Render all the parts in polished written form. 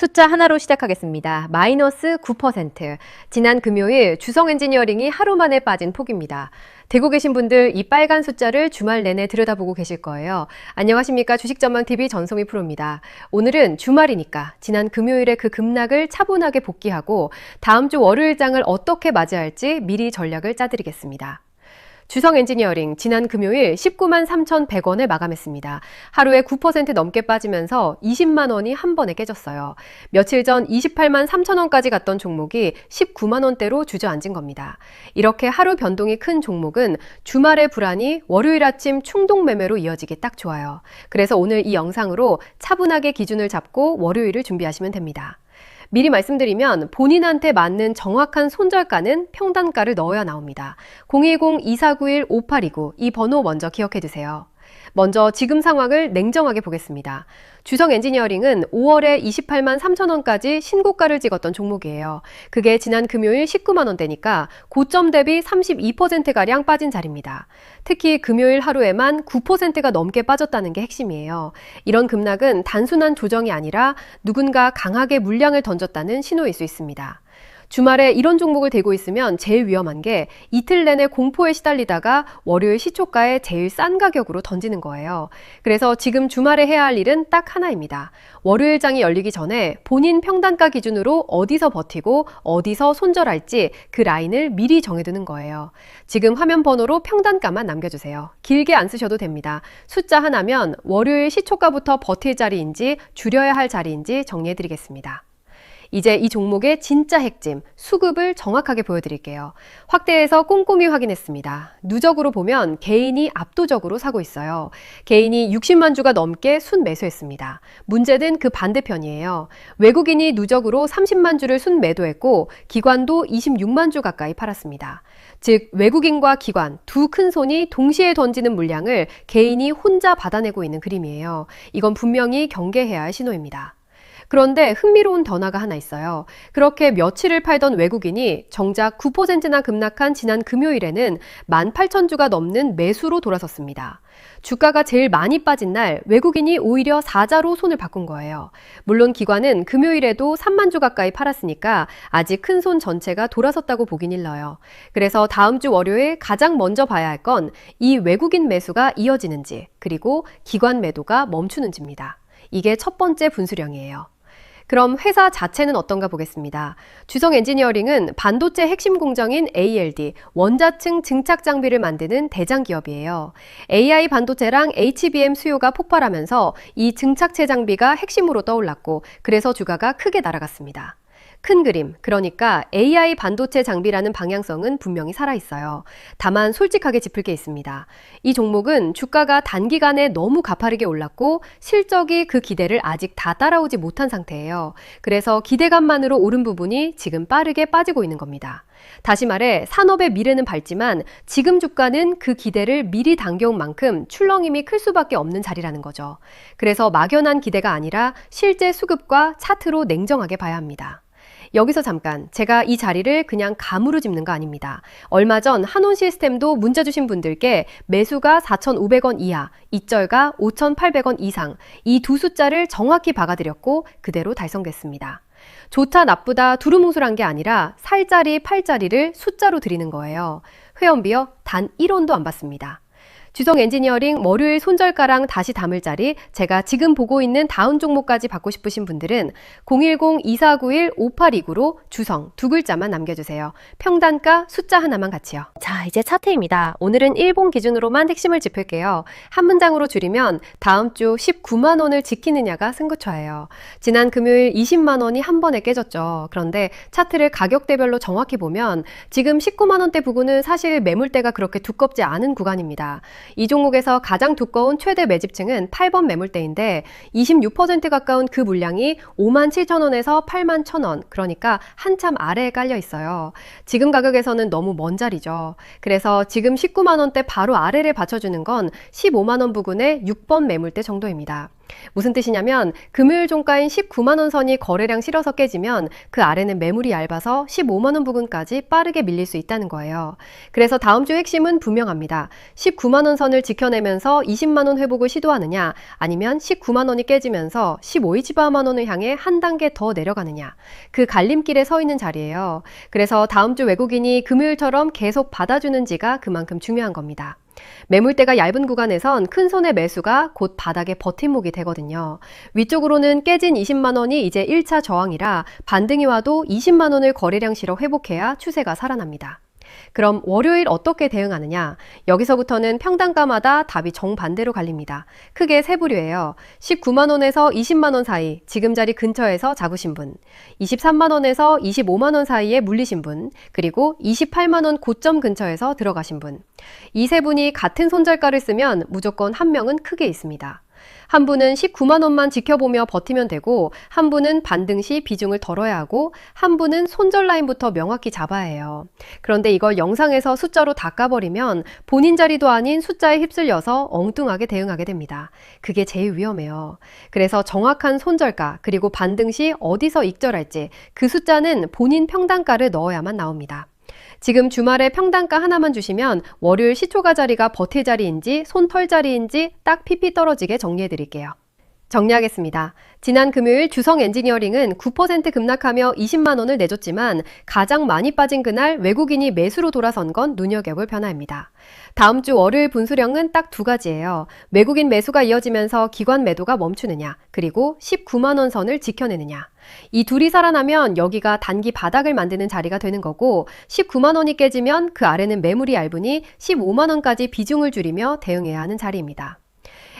숫자 하나로 시작하겠습니다. 마이너스 9%. 지난 금요일 주성 엔지니어링이 하루 만에 빠진 폭입니다. 대구 계신 분들 이 빨간 숫자를 주말 내내 들여다보고 계실 거예요. 안녕하십니까. 주식전망TV 전송희 프로입니다. 오늘은 주말이니까 지난 금요일에 그 급락을 차분하게 복귀하고 다음 주 월요일장을 어떻게 맞이할지 미리 전략을 짜드리겠습니다. 주성 엔지니어링 지난 금요일 19만 3,100원에 마감했습니다. 하루에 9% 넘게 빠지면서 20만 원이 한 번에 깨졌어요. 며칠 전 28만 3천 원까지 갔던 종목이 19만 원대로 주저앉은 겁니다. 이렇게 하루 변동이 큰 종목은 주말의 불안이 월요일 아침 충동 매매로 이어지기 딱 좋아요. 그래서 오늘 이 영상으로 차분하게 기준을 잡고 월요일을 준비하시면 됩니다. 미리 말씀드리면 본인한테 맞는 정확한 손절가는 평단가를 넣어야 나옵니다. 010-2491-5829 이 번호 먼저 기억해 두세요. 먼저 지금 상황을 냉정하게 보겠습니다. 주성 엔지니어링은 5월에 28만 3천 원까지 신고가를 찍었던 종목이에요. 그게 지난 금요일 19만 원대니까 고점 대비 32%가량 빠진 자리입니다. 특히 금요일 하루에만 9%가 넘게 빠졌다는 게 핵심이에요. 이런 급락은 단순한 조정이 아니라 누군가 강하게 물량을 던졌다는 신호일 수 있습니다. 주말에 이런 종목을 대고 있으면 제일 위험한 게 이틀 내내 공포에 시달리다가 월요일 시초가에 제일 싼 가격으로 던지는 거예요. 그래서 지금 주말에 해야 할 일은 딱 하나입니다. 월요일장이 열리기 전에 본인 평단가 기준으로 어디서 버티고 어디서 손절할지 그 라인을 미리 정해두는 거예요. 지금 화면 번호로 평단가만 남겨주세요. 길게 안 쓰셔도 됩니다. 숫자 하나면 월요일 시초가부터 버틸 자리인지 줄여야 할 자리인지 정리해드리겠습니다. 이제 이 종목의 진짜 핵심, 수급을 정확하게 보여드릴게요. 확대해서 꼼꼼히 확인했습니다. 누적으로 보면 개인이 압도적으로 사고 있어요. 개인이 60만 주가 넘게 순매수했습니다. 문제는 그 반대편이에요. 외국인이 누적으로 30만 주를 순매도했고 기관도 26만 주 가까이 팔았습니다. 즉 외국인과 기관 두 큰 손이 동시에 던지는 물량을 개인이 혼자 받아내고 있는 그림이에요. 이건 분명히 경계해야 할 신호입니다. 그런데 흥미로운 변화가 하나 있어요. 그렇게 며칠을 팔던 외국인이 정작 9%나 급락한 지난 금요일에는 18,000주가 넘는 매수로 돌아섰습니다. 주가가 제일 많이 빠진 날 외국인이 오히려 사자로 손을 바꾼 거예요. 물론 기관은 금요일에도 3만 주 가까이 팔았으니까 아직 큰 손 전체가 돌아섰다고 보긴 일러요. 그래서 다음 주 월요일 가장 먼저 봐야 할 건 이 외국인 매수가 이어지는지 그리고 기관 매도가 멈추는지입니다. 이게 첫 번째 분수령이에요. 그럼 회사 자체는 어떤가 보겠습니다. 주성 엔지니어링은 반도체 핵심 공정인 ALD, 원자층 증착 장비를 만드는 대장 기업이에요. AI 반도체랑 HBM 수요가 폭발하면서 이 증착체 장비가 핵심으로 떠올랐고 그래서 주가가 크게 날아갔습니다. 큰 그림, 그러니까 AI 반도체 장비라는 방향성은 분명히 살아있어요. 다만 솔직하게 짚을 게 있습니다. 이 종목은 주가가 단기간에 너무 가파르게 올랐고 실적이 그 기대를 아직 다 따라오지 못한 상태예요. 그래서 기대감만으로 오른 부분이 지금 빠르게 빠지고 있는 겁니다. 다시 말해 산업의 미래는 밝지만 지금 주가는 그 기대를 미리 당겨온 만큼 출렁임이 클 수밖에 없는 자리라는 거죠. 그래서 막연한 기대가 아니라 실제 수급과 차트로 냉정하게 봐야 합니다. 여기서 잠깐 제가 이 자리를 그냥 감으로 짚는 거 아닙니다. 얼마 전 한온시스템도 문자 주신 분들께 매수가 4,500원 이하, 이절가 5,800원 이상 이 두 숫자를 정확히 박아드렸고 그대로 달성됐습니다. 좋다 나쁘다 두루뭉술한 게 아니라 살자리 팔자리를 숫자로 드리는 거예요. 회원비요? 단 1원도 안 받습니다. 주성 엔지니어링 월요일 손절가랑 다시 담을 자리 제가 지금 보고 있는 다운 종목까지 받고 싶으신 분들은 010-2491-5829로 주성 두 글자만 남겨주세요. 평단가 숫자 하나만 같이요. 자, 이제 차트입니다. 오늘은 일본 기준으로만 핵심을 짚을게요. 한 문장으로 줄이면 다음 주 19만 원을 지키느냐가 승부처예요. 지난 금요일 20만 원이 한 번에 깨졌죠. 그런데 차트를 가격대별로 정확히 보면 지금 19만 원대 부근은 사실 매물대가 그렇게 두껍지 않은 구간입니다. 이 종목에서 가장 두꺼운 최대 매집층은 8번 매물대인데 26% 가까운 그 물량이 5만 7천 원에서 8만 1천 원, 그러니까 한참 아래에 깔려 있어요. 지금 가격에서는 너무 먼 자리죠. 그래서 지금 19만 원대 바로 아래를 받쳐주는 건 15만 원 부근의 6번 매물대 정도입니다. 무슨 뜻이냐면 금요일 종가인 19만 원 선이 거래량 실어서 깨지면 그 아래는 매물이 얇아서 15만 원 부근까지 빠르게 밀릴 수 있다는 거예요. 그래서 다음 주 핵심은 분명합니다. 19만 원 선을 지켜내면서 20만 원 회복을 시도하느냐, 아니면 19만 원이 깨지면서 15일치바만 원을 향해 한 단계 더 내려가느냐, 그 갈림길에 서 있는 자리예요. 그래서 다음 주 외국인이 금요일처럼 계속 받아주는지가 그만큼 중요한 겁니다. 매물대가 얇은 구간에선 큰 손의 매수가 곧 바닥의 버팀목이 되거든요. 위쪽으로는 깨진 20만 원이 이제 1차 저항이라 반등이 와도 20만 원을 거래량 실어 회복해야 추세가 살아납니다. 그럼 월요일 어떻게 대응하느냐? 여기서부터는 평단가마다 답이 정반대로 갈립니다. 크게 세 부류예요. 19만 원에서 20만 원 사이, 지금 자리 근처에서 잡으신 분, 23만 원에서 25만 원 사이에 물리신 분, 그리고 28만 원 고점 근처에서 들어가신 분. 이 세 분이 같은 손절가를 쓰면 무조건 한 명은 크게 있습니다. 한 분은 19만 원만 지켜보며 버티면 되고, 한 분은 반등 시 비중을 덜어야 하고, 한 분은 손절 라인부터 명확히 잡아야 해요. 그런데 이걸 영상에서 숫자로 다 까버리면 본인 자리도 아닌 숫자에 휩쓸려서 엉뚱하게 대응하게 됩니다. 그게 제일 위험해요. 그래서 정확한 손절가, 그리고 반등 시 어디서 익절할지 그 숫자는 본인 평단가를 넣어야만 나옵니다. 지금 주말에 평단가 하나만 주시면 월요일 시초가 자리가 버틸 자리인지 손털 자리인지 딱 픽픽 떨어지게 정리해 드릴게요. 정리하겠습니다. 지난 금요일 주성 엔지니어링은 9% 급락하며 20만 원을 내줬지만 가장 많이 빠진 그날 외국인이 매수로 돌아선 건 눈여겨볼 변화입니다. 다음 주 월요일 분수령은 딱 두 가지예요. 외국인 매수가 이어지면서 기관 매도가 멈추느냐, 그리고 19만 원 선을 지켜내느냐. 이 둘이 살아나면 여기가 단기 바닥을 만드는 자리가 되는 거고, 19만 원이 깨지면 그 아래는 매물이 얇으니 15만 원까지 비중을 줄이며 대응해야 하는 자리입니다.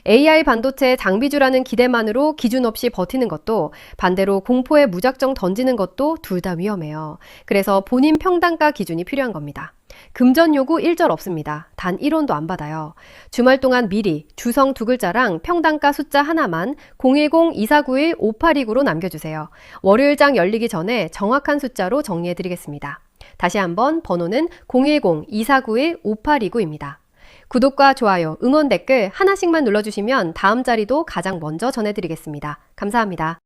AI 반도체 장비주라는 기대만으로 기준 없이 버티는 것도, 반대로 공포에 무작정 던지는 것도 둘 다 위험해요. 그래서 본인 평단가 기준이 필요한 겁니다. 금전 요구 1절 없습니다. 단 1원도 안 받아요. 주말 동안 미리 주성 두 글자랑 평단가 숫자 하나만 010-2491-5829로 남겨주세요. 월요일장 열리기 전에 정확한 숫자로 정리해드리겠습니다. 다시 한번 번호는 010-2491-5829입니다. 구독과 좋아요, 응원 댓글 하나씩만 눌러주시면 다음 자리도 가장 먼저 전해드리겠습니다. 감사합니다.